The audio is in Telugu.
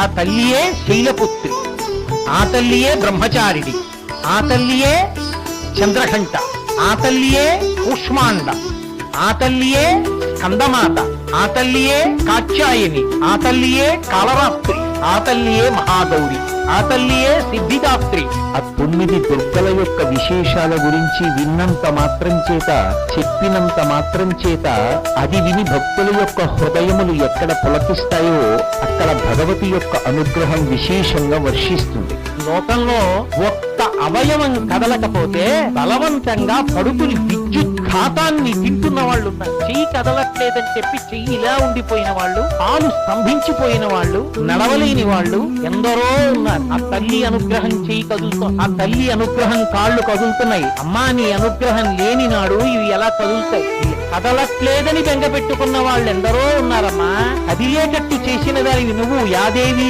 ఆ తల్లియే శైలపుత్రి, ఆ తల్లియే బ్రహ్మచారిణి, ఆ తల్లియే చంద్రఘంట, ఆ తల్లియే కూష్మాండ, ఆ తల్లియే స్కందమాత, ఆ తల్లియే కాత్యాయని, ఆ తల్లియే కాళరాత్రి, ఆ తల్లియే మహాగౌరి, ఆ తల్లియే సిద్ధిదాత్రి. ఆ 9 దుర్గల యొక్క విశేషాల గురించి విన్నంత మాత్రం చేత, చెప్పినంత మాత్రం చేత అది విని భక్తుల యొక్క హృదయములు ఎక్కడ పులకిస్తాయో అక్కడ భగవతి యొక్క అనుగ్రహం విశేషంగా వర్షిస్తుంది. లోకంలో ఒక్క అవయవం కదలకపోతే బలవంతంగా కడుపుని విద్యుత్ ఘాతాన్ని తింటున్న వాళ్ళు ఉన్నారు. చెయ్యి కదలట్లేదని చెప్పి చెయ్యి ఇలా ఉండిపోయిన వాళ్ళు, కాలు స్తంభించిపోయిన వాళ్ళు, నడవలేని వాళ్ళు ఎందరో ఉన్నారు. ఆ తల్లి అనుగ్రహం చెయ్యి కదులుతూ, ఆ తల్లి అనుగ్రహం కాళ్ళు కదులుతున్నాయి. అమ్మా నీ అనుగ్రహం లేని నాడు ఇవి ఎలా కదులుతాయి? కదలట్లేదని బెంగ పెట్టుకున్న వాళ్ళు ఎందరో ఉన్నారమ్మా. కదిలేటట్టు చేసిన దానివి నువ్వు యాదేవి